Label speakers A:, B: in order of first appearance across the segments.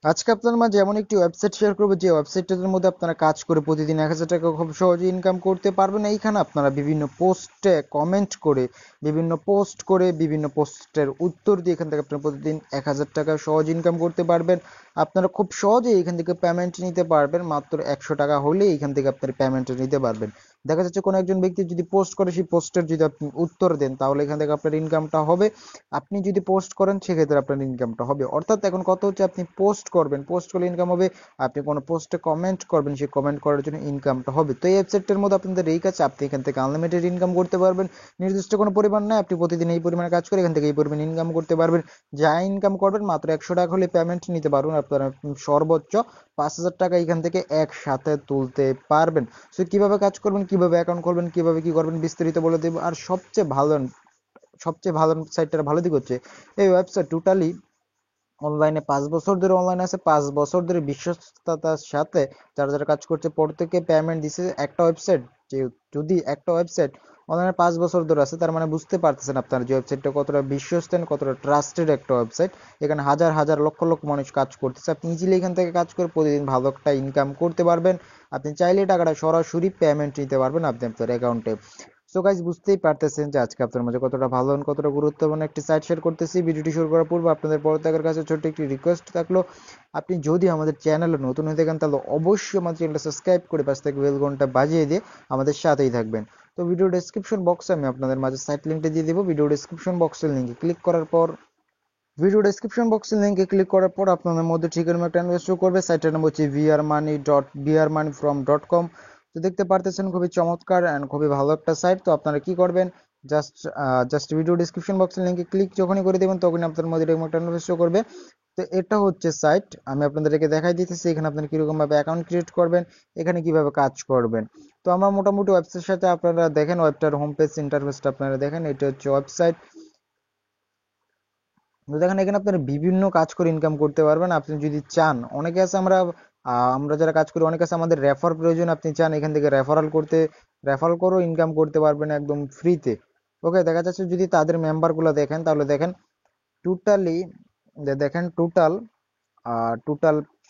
A: আজকে আপনার মাঝে এমন একটি ওয়েবসাইট শেয়ার করবো যে ওয়েবসাইটটার মধ্যে আপনারা কাজ করে প্রতিদিন 1000 টাকা খুব সহজে ইনকাম করতে পারবেন। এইখানে আপনারা বিভিন্ন পোস্টে কমেন্ট করে বিভিন্ন পোস্টের উত্তর দিয়ে এখান থেকে আপনারা প্রতিদিন 1000 টাকা সহজ ইনকাম করতে পারবেন। আপনারা খুব সহজেই এখান থেকে পেমেন্ট নিতে পারবেন, মাত্র 100 টাকা হলে এখান থেকে আপনার পেমেন্ট নিতে পারবেন। দেখা যাচ্ছে কোনো একজন ব্যক্তি যদি পোস্ট করে সেই পোস্টের যদি আপনি উত্তর দেন তাহলে এখান থেকে আপনার ইনকামটা হবে। আপনি যদি পোস্ট করেন সেক্ষেত্রে আপনার ইনকামটা হবে। অর্থাৎ এখন কত হচ্ছে, আপনি পোস্ট করবেন, পোস্ট করলে ইনকাম হবে। আপনি কোনো পোস্টে কমেন্ট করবেন, সেই কমেন্ট করার জন্য ইনকামটা হবে। তো এই ওয়েবসাইটটার মধ্যে আপনাদের এই কাজ, আপনি এখান থেকে আনলিমিটেড ইনকাম করতে পারবেন। নির্দিষ্ট কোনো পরিমাণ নাই, আপনি প্রতিদিন এই পরিমাণে কাজ করে এখান থেকে এই পরিমাণ ইনকাম করতে পারবেন। যা ইনকাম করবেন মাত্র 100 টাকা হলে পেমেন্ট নিতে পারবেন। আপনারা সর্বোচ্চ 5000 টাকা এখান থেকে একসাথে তুলতে পারবেন। সো কিভাবে কাজ করবেন, কিভাবে অ্যাকাউন্ট করবেন, কিভাবে কি করবেন বিস্তারিত বলে দেবো। আর সবচেয়ে ভালো সাইটটার ভালো দিক হচ্ছে এই ওয়েবসাইট টোটালি অনলাইনে 5 বছর ধরে অনলাইন আছে, 5 বছর ধরে বিশ্বস্ততার সাথে যারা যারা কাজ করছে প্রত্যেকে পেমেন্ট দিছে। একটা ওয়েবসাইট, যে যদি একটা ওয়েবসাইট অনলাইনে 5 বছর ধরে আছে, তার মানে বুঝতে পারতেছেন আপনারা যে ওয়েবসাইটটা কতটা বিশ্বস্ত, কতটা ট্রাস্টেড একটা ওয়েবসাইট। এখানে হাজার হাজার লক্ষ লক্ষ মানুষ কাজ করতেছে। আপনি ইজিলি এখান থেকে কাজ করে প্রতিদিন ভালো একটা ইনকাম করতে পারবেন। আপনি চাইলে টাকাটা সরাসরি পেমেন্ট নিতে পারবেন আপনি আপনার অ্যাকাউন্টে। সো গাইজ, বুঝতেই পারতেছেন যে আজকে আপনার মাঝে কতটা ভালো এবং কতটা গুরুত্বপূর্ণ একটি সাইট শেয়ার করতেছি। ভিডিওটি শুরু করার পূর্বে আপনাদের প্রত্যেকের কাছে ছোট্ট একটি রিকোয়েস্ট থাকলো, আপনি যদি আমাদের চ্যানেলে নতুন হয়ে থাকেন তাহলে অবশ্যই আমাদের চ্যানেলটা সাবস্ক্রাইব করে পাশে থেকে বেল ঘন্টা বাজিয়ে দিয়ে আমাদের সাথেই থাকবেন। তো ভিডিও ডেসক্রিপশন বক্সে আমি আপনাদের মাঝে সাইট লিঙ্কটা দিয়ে দেবো। ভিডিও ডেসক্রিপশন বক্সের লিঙ্কে ক্লিক করার পর আপনাদের মধ্যে ঠিকানা একটা ইনভেস্ট শো করবে। সাইটের নাম হচ্ছে vrmoney.from.com। তো দেখতে পারতেছেন খুবই চমৎকার অ্যান্ড খুবই ভালো একটা সাইট। তো আপনারা কি করবেন, জাস্ট জাস্ট ভিডিও ডিসক্রিপশন বক্সের লিঙ্কে ক্লিক যখনই করে দেবেন তখনই আপনার মধ্যে এরকম একটা ইনভেস্ট শো করবে। তো এটা হচ্ছে সাইট, আমি আপনাদেরকে দেখাই দিতেছি এখানে আপনারা কিরকম ভাবে অ্যাকাউন্ট ক্রিয়েট করবেন, এখানে কিভাবে কাজ করবেন। তো আমরা মোটামুটি ওয়েবসাইটের সাথে আপনারা দেখেন, ওয়েবটার হোম পেজ ইন্টারফেসটা আপনারা দেখেন, এটা হচ্ছে ওয়েবসাইট। তো দেখেন এখানে আপনারা বিভিন্ন কাজ করে ইনকাম করতে পারবেন আপনি যদি চান। অনেকে আছে আমরা যারা কাজ করি, অনেকে আছে আমাদের রেফার প্রয়োজন, আপনি চান এখান থেকে রেফারেল করেও ইনকাম করতে পারবেন একদম ফ্রিতে। ওকে, দেখা যাচ্ছে যদি তাদের মেম্বার গুলা দেখেন তাহলে দেখেন টোটালি দেখেন টোটাল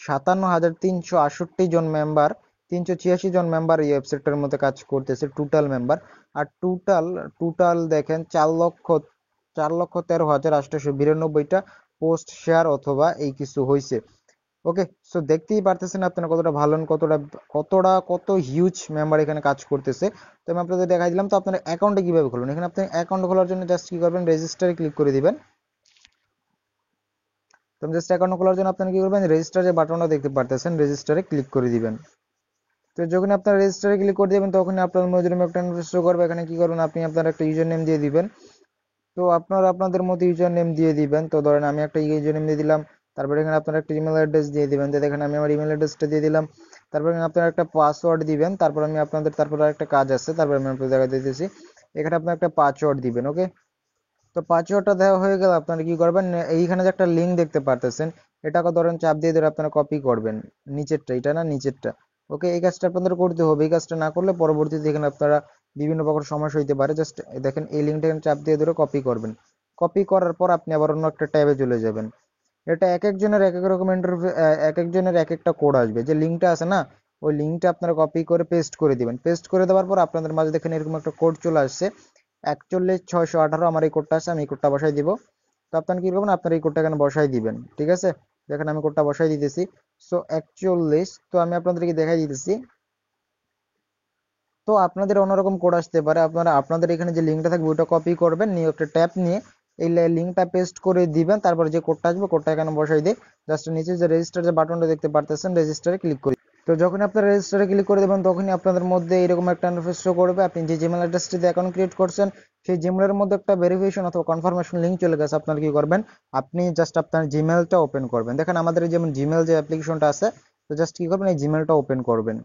A: 57,368 জন মেম্বার, 386 জন মেম্বার এই ওয়েবসাইটটার মধ্যে কাজ করতেছে টোটাল মেম্বার। আর টোটাল দেখেন 4,13,892টা পোস্ট শেয়ার অথবা এই কিছু হয়েছে। ওকে, সো দেখতেই পারতেছেন আপনারা কতটা ভালো and কত হিউজ মেম্বার এখানে কাজ করতেছে। তো আমি আপনাদের দেখাই দিলাম। তো আপনারা অ্যাকাউন্টে কিভাবে খুলবেন, এখানে আপনি অ্যাকাউন্ট খোলার জন্য জাস্ট কি করবেন, রেজিস্টারে ক্লিক করে দিবেন। তো জাস্ট অ্যাকাউন্ট খোলার জন্য আপনারা কি করবেন, রেজিস্টার যে বাটনটা দেখতে পারতেছেন রেজিস্টারে ক্লিক করে দিবেন। তো যখন আপনারা রেজিস্টারে ক্লিক করে দিবেন তখন আপনার মধ্যে এরকম একটা ইন্টারফেস শো করবে। এখানে কি করবেন, আপনি আপনার একটা ইউজার নেম দিয়ে দিবেন। তো আপনারা আপনাদের মতো ইউজার নেম দিয়ে দিবেন। তো ধরেন আমি একটা ইউজার নেম দিয়ে দিলাম। তারপরে এখানে আপনারা একটা ইমেল অ্যাড্রেস দিয়ে দিবেন। তো দেখেন আমি আমার ইমেল অ্যাড্রেসটা দিয়ে দিলাম। তারপরে এখানে আপনারা একটা পাসওয়ার্ড দিবেন। তারপর একটা কাজ আছে, তারপরে আমি আপনাদের দেখা দিতেছি। এখানে আপনার একটা পাসওয়ার্ড দিবেন। ওকে, তো পাসওয়ার্ডটা দেওয়া হয়ে গেলে আপনারা কি করবেন, এইখানে যে একটা লিঙ্ক দেখতে পারতেছেন, এটাকে ধরেন চাপ দিয়ে ধরে আপনারা কপি করবেন। নিচেরটা। ওকে, এই কাজটা আপনাদের করতে হবে। এই কাজটা না করলে পরবর্তীতে এখানে আপনারা বিভিন্ন প্রকার সমস্যা হইতে পারে। জাস্ট দেখেন এই লিঙ্কটা এখানে চাপ দিয়ে ধরে কপি করবেন। কপি করার পর আপনি আবার অন্য একটা ট্যাবে চলে যাবেন। এটা এক একজনের এক এক রকম ইন্টারফেস, এক একজনের এক একটা কোড আসবে। যে লিঙ্কটা আছে না, ওই লিঙ্কটা আপনারা কপি করে পেস্ট করে দিবেন। পেস্ট করে দেওয়ার পর আপনাদের মাঝে দেখেন এরকম একটা কোড চলে আসছে, 41,618। আমার এই কোডটা আছে, আমি এই কোডটা বসাই দিব। তো আপনারা কি করবেন, আপনারা এই কোডটা এখানে বসাই দিবেন। ঠিক আছে, দেখেন আমি কোডটা বসাই দিতেছি। সো 41, তো আমি আপনাদেরকে দেখাই দিতেছি। তো আপনাদের অন্যরকম কোড আসতে পারে, আপনারা আপনাদের এখানে যে লিঙ্কটা থাকবে ওটা কপি করবেন, নিয়ে একটা ট্যাব নিয়ে এই লিঙ্কটা পেস্ট করে দিবেন। তারপর যে কোডটা আসবে কোডটা এখানে বসাই দিয়ে জাস্ট নিচে যে রেজিস্টার যে বাটনটা দেখতে পারতেছেন রেজিস্টারে ক্লিক করে। তো যখন আপনারা রেজিস্টারে ক্লিক করে দেবেন তখনই আপনাদের মধ্যে এরকম একটা ইন্টারফেস শো করবে। আপনি যে জিমেল অ্যাড্রেসটি দিয়ে অ্যাকাউন্ট ক্রিয়েট করছেন সেই জিমেলের মধ্যে একটা ভেরিফিকেশন অথবা কনফার্মেশন লিঙ্ক চলে গেছে। আপনারা কি করবেন, আপনি জাস্ট আপনার জিমেলটা ওপেন করবেন। দেখেন আমাদের যেমন জিমেল যে অ্যাপ্লিকেশনটা আছে, তো জাস্ট কি করবেন, এই জিমেলটা ওপেন করবেন।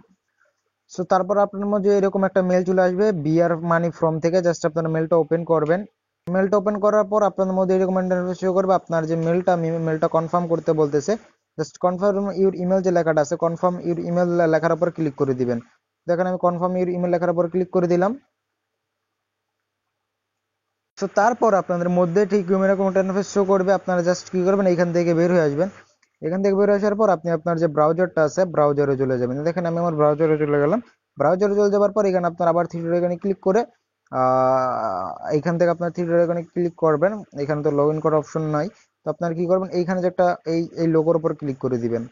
A: সো তারপর আপনার মধ্যে এরকম একটা মেল চলে আসবে বিআর মানি ফ্রম থেকে, জাস্ট আপনার মেলটা ওপেন করবেন। মেলটা ওপেন করার পর আপনাদের মধ্যে এরকম ইন্টারফেস শো করবে। আপনার যে মেলটা কনফার্ম করতে বলতেছে, জাস্ট কনফার্ম ইউর ইমেল যে লেখাটা আছে, কনফার্ম ইউর ইমেল লেখার উপর ক্লিক করে দিবেন। দেখেন আমি কনফার্ম ইউর ইমেল লেখার উপর ক্লিক করে দিলাম। তো তারপর আপনাদের মধ্যে ঠিক এরকম একটা ইন্টারফেস শো করবে। আপনারা জাস্ট কি করবেন, এখান থেকে বের হয়ে আসবেন। এখান থেকে বের আসার পর আপনি আপনার যে ব্রাউজারটা আছে ব্রাউজারে চলে যাবেন। দেখেন আমি আমার ব্রাউজারে চলে গেলাম। ব্রাউজারে চলে যাওয়ার পর এখানে আপনার আবার থ্রি ডট আইকনে ক্লিক করে এইখান থেকে আপনার থ্রি ডট আইকনে ক্লিক করবেন। এখানে তো লগ ইন করার অপশন নাই, তো আপনার কি করবেন, এইখানে যে একটা এই এই লোগোর উপর ক্লিক করে দিবেন।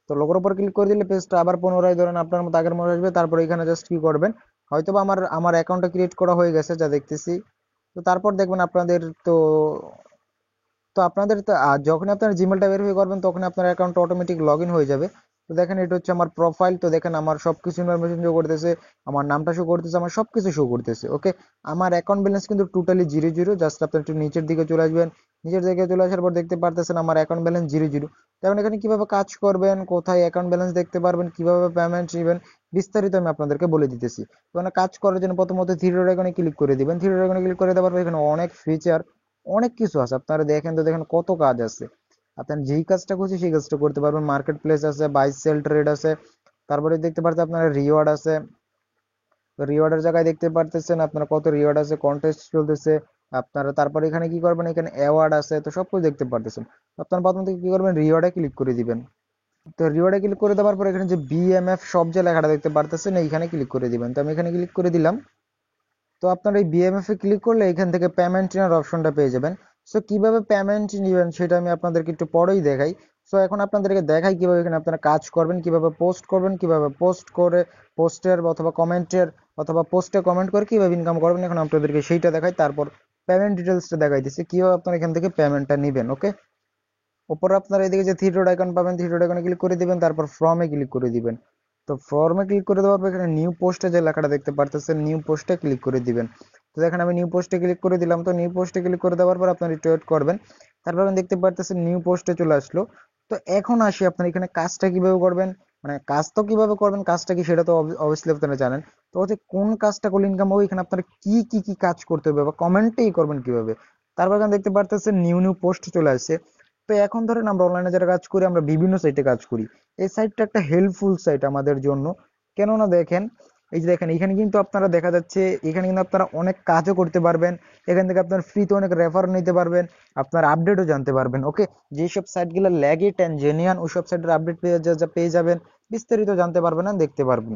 A: তো লোগোর উপর ক্লিক করে দিলে পেজটা আবার পুনরায় ধরেন আপনার মতো আগের মতো আসবে। তারপর এখানে জাস্ট কি করবেন, হয়তোবা আমার আমার অ্যাকাউন্টটা ক্রিয়েট করা হয়ে গেছে যা দেখতেছি। তো তারপর দেখবেন আপনাদের তো তো আপনাদের তো যখন আপনারা জিমেলটা ভেরিফাই করবেন তখন আপনার অ্যাকাউন্ট অটোমেটিক লগ ইন হয়ে যাবে। তো দেখেন এটা হচ্ছে আমার প্রোফাইল। তো দেখেন আমার সবকিছু ইনফরমেশন শো করতেছে, আমার নামটা শো করতেছে, আমার সবকিছু শো করতেছে। ওকে, আমার অ্যাকাউন্ট ব্যালেন্স কিন্তু টোটালি জিরো জিরো। জাস্ট আপনি একটু নিচের দিকে চলে আসবেন। নিচের দিকে চলে আসার পর দেখতে পারতেছেন আমার অ্যাকাউন্ট ব্যালেন্স জিরো জিরো। তখন এখানে কিভাবে কাজ করবেন, কোথায় অ্যাকাউন্ট ব্যালেন্স দেখতে পারবেন, কিভাবে পেমেন্ট নেবেন, বিস্তারিত আমি আপনাদেরকে বলে দিতেছি। তো এখানে কাজ করার জন্য প্রথমত থ্রি ডট আইকনে ক্লিক করে দিবেন। থ্রি ডট আইকনে ক্লিক করে দেওয়ার পর এখানে অনেক ফিচার, অনেক কিছু আছে। আপনারা দেখেন তো, দেখেন কত কাজ আছে। আপনার যেই কাজটা খুশি সেই কাজটা করতে পারবেন। মার্কেট প্লেস আছে, বাই সেল ট্রেড আছে, তারপরে দেখতে পাচ্ছেন আপনার রিওয়ার্ড আছে। তো রিওয়ার্ডের জায়গায় দেখতে পারতেছেন আপনার কত রিওয়ার্ড আছে, কন্টেস্ট চলতেছে আপনারা। তারপরে এখানে কি করবেন, এখানে অ্যাওয়ার্ড আছে, তো সব কিছু দেখতে পারতেছেন। আপনার প্রথম থেকে কি করবেন, রিওয়ার্ডে ক্লিক করে দিবেন। তো রিওয়ার্ডে ক্লিক করে দেওয়ার পর এখানে যে বিএমএফ সব যে লেখাটা দেখতে পারতেছেন এইখানে ক্লিক করে দিবেন। তো আমি এখানে ক্লিক করে দিলাম। তো আপনার এই বিএমএফ এ ক্লিক করলে এখান থেকে পেমেন্ট নেওয়ার অপশনটা পেয়ে যাবেন। সো কিভাবে পেমেন্ট নেবেন সেটা আমি আপনাদেরকে একটু পরেই দেখাই। সো এখন আপনাদেরকে দেখাই কিভাবে এখানে আপনারা কাজ করবেন, কিভাবে পোস্ট করবেন, কিভাবে পোস্ট করে পোস্টের অথবা কমেন্টের অথবা পোস্টে কমেন্ট করে কিভাবে ইনকাম করবেন, এখন আপনাদেরকে সেইটা দেখাই। তারপর পেমেন্ট ডিটেলসটা দেখাই দিচ্ছি কিভাবে আপনারা এখান থেকে পেমেন্টটা নেবেন। ওকে, উপরে আপনারা এদিকে যে থ্রি ডট আইকন পাবেন, থ্রি ডট আইকনে ক্লিক করে দিবেন, তারপর ফর্মে ক্লিক করে দিবেন। তো ফর্মে ক্লিক করে দেওয়ার পর এখানে নিউ পোস্টে যে লেখাটা দেখতে পারতেছেন নিউ পোস্টে ক্লিক করে দিবেন। তো দেখেন আমি নিউ পোস্টে ক্লিক করে দিলাম। তো নিউ পোস্টে ক্লিক করে দেওয়ার পর আপনারা একটু ওয়েট করবেন। তারপর আপনি দেখতে পারতেছেন নিউ পোস্টে চলে আসলো। তো এখন আসি আপনার এখানে কাজটা কিভাবে করবেন, মানে কাজ তো কিভাবে করবেন, কাজটা কি সেটা তো অবভিয়াসলি আপনারা জানেন। তো হচ্ছে কোন কাজটা করলে ইনকাম হবে, এখানে আপনারা কি কি কি কাজ করতে হবে বা কমেন্টেই করবেন কিভাবে। তারপর এখানে দেখতে পারতেছেন নিউ নিউ পোস্ট চলে আসছে। তো এখন ধরেন আমরা অনলাইনে যারা কাজ করি, আমরা বিভিন্ন সাইটে কাজ করি। এই সাইটটা একটা হেল্পফুল সাইট আমাদের জন্য। কেননা দেখেন, এই যে দেখেন এখানে কিন্তু আপনারা দেখা যাচ্ছে এখানে কিন্তু আপনারা অনেক কাজও করতে পারবেন। এখান থেকে আপনার ফ্রিতে অনেক রেফার নিতে পারবেন, আপনার আপডেটও জানতে পারবেন। ওকে, যেসব সাইটগুলো ল্যাগিট অ্যান্ড জেনুইন ওইসব সাইটের আপডেট পেয়ে যাবেন, বিস্তারিত জানতে পারবেন আর দেখতে পারবেন।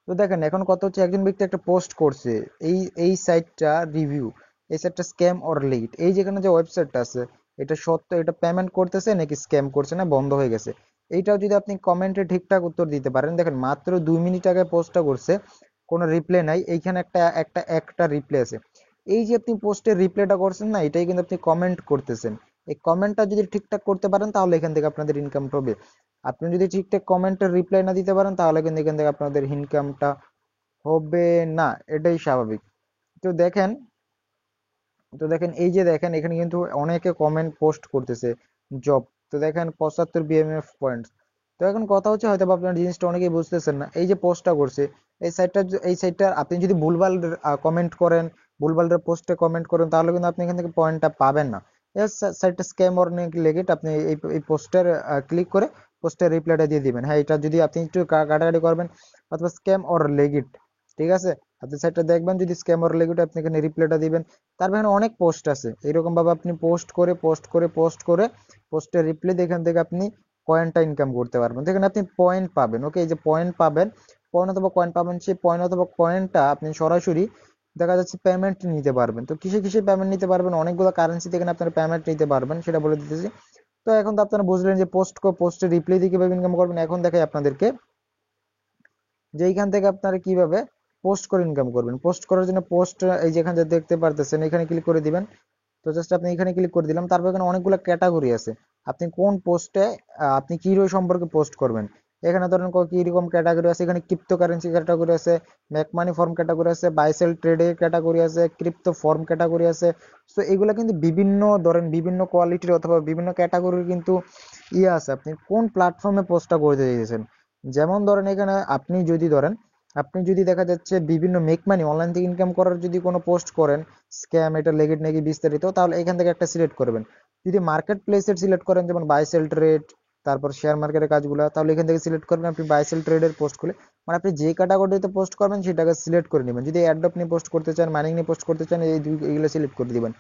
A: তো দেখেন এখন কত হচ্ছে, একজন ব্যক্তি একটা পোস্ট করছে, এই এই সাইটটা রিভিউ, এই সাইটটা স্ক্যাম অর লিড, এই যেখানে যে ওয়েবসাইটটা আছে এটা সত্য, এটা পেমেন্ট করতেছে নাকি স্ক্যাম করছে না বন্ধ হয়ে গেছে, এইটাও যদি আপনি কমেন্টে ঠিকঠাক উত্তর দিতে পারেন। দেখেন মাত্র 2 মিনিট আগে পোস্টটা করছে, কোনো রিপ্লাই নাই, এইখানে একটা একটা একটা রিপ্লাই আছে। এই যে আপনি পোস্টের রিপ্লাইটা করছেন না, এটাই কিন্তু আপনি কমেন্ট করতেছেন। এই কমেন্টটা যদি ঠিকঠাক করতে পারেন তাহলে এখান থেকে আপনাদের ইনকাম হবে। আপনি যদি ঠিকঠাক কমেন্টের রিপ্লাই না দিতে পারেন তাহলে কিন্তু এখান থেকে আপনাদের ইনকামটা হবে না, এটাই স্বাভাবিক। তো দেখেন তো দেখেন এই যে দেখেন এখানে কিন্তু অনেকে কমেন্ট পোস্ট করতেছে জব। তো দেখেন 75 বিএমএফ পয়েন্ট। তো এখন কথা হচ্ছে হয়তো বা আপনার জিনিসটা অনেকেই বুঝতেছেন না, এই যে পোস্টটা করছে এই সাইটটা আপনি যদি ভুলভাল কমেন্ট করেন, ভুলভাল পোস্টে কমেন্ট করেন তাহলে কিন্তু আপনি এখান থেকে পয়েন্টটা পাবেন না। এই সাইটটা স্ক্যাম অর লেগিট, আপনি এই পোস্টের ক্লিক করে পোস্টের রিপ্লাইটা দিয়ে দিবেন। হ্যাঁ, এটা যদি আপনি একটু কাটাকাটি করবেন অথবা স্ক্যাম অর লেগিট, ঠিক আছে, আপনি সাইটটা দেখবেন যদি স্ক্যাম অর লেগিট আপনি এখানে রিপ্লাইটা দিবেন। তারপর এখানে অনেক পোস্ট আছে, এরকম ভাবে আপনি পোস্ট করে পোস্টের রিপ্লাই দিয়ে এখান থেকে আপনি পয়েন্টটা ইনকাম করতে পারবেন। দেখেন আপনি পয়েন্ট পাবেন। ওকে, এই যে পয়েন্ট পাবেন, পয়েন্ট অথবা কয়েন পাবেন, সেই পয়েন্ট অথবা কয়েনটা আপনি সরাসরি দেখা যাচ্ছে পেমেন্ট নিতে পারবেন। তো কিসে কিসে পেমেন্ট নিতে পারবেন, অনেকগুলো কারেন্সি থেকে আপনারা পেমেন্ট নিতে পারবেন, সেটা বলে দিতেছি। তো এখন তো আপনারা বুঝলেন যে পোস্টের রিপ্লাই দিয়ে কিভাবে ইনকাম করবেন। এখন দেখাই আপনাদেরকে যে এইখান থেকে আপনারা কিভাবে পোস্ট করে ইনকাম করবেন। পোস্ট করার জন্য পোস্ট এই যেখানে যে দেখতে পারতেছেন এখানে ক্লিক করে দিবেন। তো জাস্ট আপনি এখানে ক্লিক করে দিলাম। তারপর এখানে অনেকগুলো ক্যাটাগরি আছে, আপনি কোন পোস্টে আপনি কি সম্পর্কে পোস্ট করবেন। এখানে ধরেন কি রকম ক্যাটাগরি আছে, এখানে ক্রিপ্টোকারেন্সি ক্যাটাগরি আছে, মেক মানি ফর্ম ক্যাটাগরি আছে, বাই সেল ট্রেডের ক্যাটাগরি আছে, ক্রিপ্টো ফর্ম ক্যাটাগরি আছে। সো এগুলো কিন্তু বিভিন্ন ধরেন বিভিন্ন কোয়ালিটির অথবা বিভিন্ন ক্যাটাগরির কিন্তু ইয়ে আছে, আপনি কোন প্ল্যাটফর্মে পোস্টটা করতে চাইছেন। যেমন ধরেন এখানে আপনি যদি দেখা যাচ্ছে বিভিন্ন মেক মানি অনলাইন থেকে ইনকাম করার যদি কোনো পোস্ট করেন, স্ক্যাম এটা লেগিট নাকি বিস্তারিত, তাহলে এখান থেকে একটা সিলেক্ট করবেন। যদি মার্কেট প্লেসের সিলেক্ট করেন যেমন বাই সেল ট্রেড, তারপর শেয়ার মার্কেটের কাজগুলো, তাহলে এখান থেকে সিলেক্ট করবেন আপনি বাই সেল ট্রেডের পোস্ট করলে, মানে আপনি যে ক্যাটাগরিতে পোস্ট করবেন সেটাকে সিলেক্ট করে নেবেন। যদি অ্যাড নিয়ে পোস্ট করতে চান, মাইনিং নিয়ে পোস্ট করতে চান, এইগুলো সিলেক্ট করে দিবেন।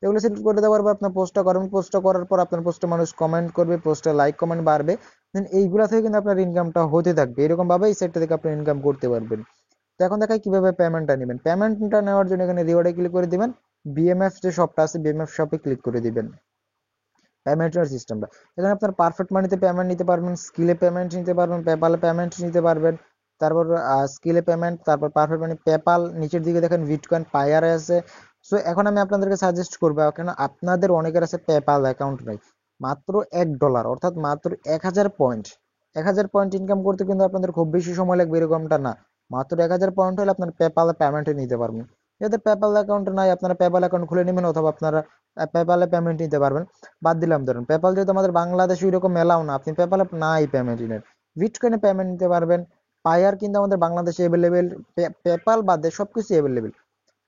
A: এগুলো সিলেক্ট করে দেওয়ার পর আপনার পোস্টটা করবেন, পোস্টটা করার পর আপনার পোস্টে মানুষ কমেন্ট করবে, পোস্টে লাইক কমেন্ট বাড়বে, দেন এইগুলা থেকে কিন্তু আপনার ইনকামটা হতে থাকবে। এরকম ভাবে এই সাইটটা থেকে আপনি ইনকাম করতে পারবেন। তো এখন দেখায় কিভাবে পেমেন্টটা নেবেন। পেমেন্টটা নেওয়ার জন্য এখানে রিওয়ার্ডে ক্লিক করে দিবেন, বিএমএফ যে শপটা আছে বিএমএফ শপে ক্লিক করে দিবেন। পেমেন্টের সিস্টেমটা এখানে আপনার পারফেক্ট মানিতে পেমেন্ট নিতে পারবেন, স্কিলে পেমেন্ট নিতে পারবেন, পেপালে পেমেন্ট নিতে পারবেন। তারপর স্কিলে পেমেন্ট, তারপর পারফেক্ট মানি, পেপাল, নিচের দিকে দেখেন বিটকয়েন পায়ারে আছে। সো এখন আমি আপনাদেরকে সাজেস্ট করবো, কেন আপনাদের অনেকের আছে পেপাল অ্যাকাউন্ট নাই, মাত্র $1 অর্থাৎ মাত্র 1000 পয়েন্ট, 1000 পয়েন্ট ইনকাম করতে কিন্তু আপনাদের খুব বেশি সময় লাগবে এরকমটা না। মাত্র 1000 পয়েন্ট হলে আপনার পেপালে পেমেন্ট নিতে পারবেন। যাদের পেপাল অ্যাকাউন্ট নাই আপনারা পেপাল অ্যাকাউন্ট খুলে নেবেন, অথবা আপনারা পেপালে পেমেন্ট নিতে পারবেন। বাদ দিলাম, ধরুন পেপাল যেহেতু আমাদের বাংলাদেশে ওইরকম মেলাও না, আপনি পেপালে নাই পেমেন্ট নেন, বিটকয়েনে পেমেন্ট নিতে পারবেন। পায়ার কিন্তু আমাদের বাংলাদেশে অ্যাভেলেবেল, পেপাল বাদে সবকিছু অ্যাভেলেবেল।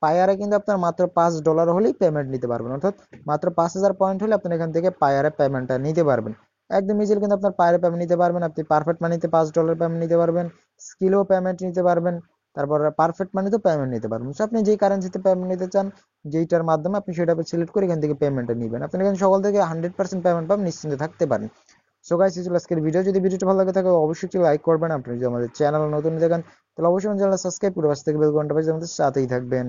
A: পায়ারে কিন্তু আপনার মাত্র $5 হলেই পেমেন্ট নিতে পারবেন, অর্থাৎ মাত্র 5000 পয়েন্ট হলে আপনি এখান থেকে পায়ারে পেমেন্টটা নিতে পারবেন। একদম ইজিলি কিন্তু আপনার পায়ারে পেমেন্ট নিতে পারবেন। আপনি পারফেক্ট মানিতে $5 পেমেন্ট নিতে পারবেন, স্কিলও পেমেন্ট নিতে পারবেন, তারপর পারফেক্ট মানিতেও পেমেন্ট নিতে পারবেন। So আপনি যেই কারেন্সিতে পেমেন্ট নিতে চান, যেইটার মাধ্যমে আপনি সেটা সিলেক্ট করে এখান থেকে পেমেন্টটা নেবেন, আপনি এখানে সকল থেকে 100% পেমেন্ট পাবেন, নিশ্চিন্তে থাকতে পারেন। সো গাইস, এই ছিল আজকের ভিডিও। যদি ভিডিওটা ভালো লাগে থাকে অবশ্যই লাইক করবেন। আপনি যদি আমাদের চ্যানেল নতুন দেখেন তাহলে অবশ্যই চ্যানেল সাবস্ক্রাইব করে পাশে থেকে বেল ঘন্টা বাজিয়ে আমাদের সাথেই থাকবেন।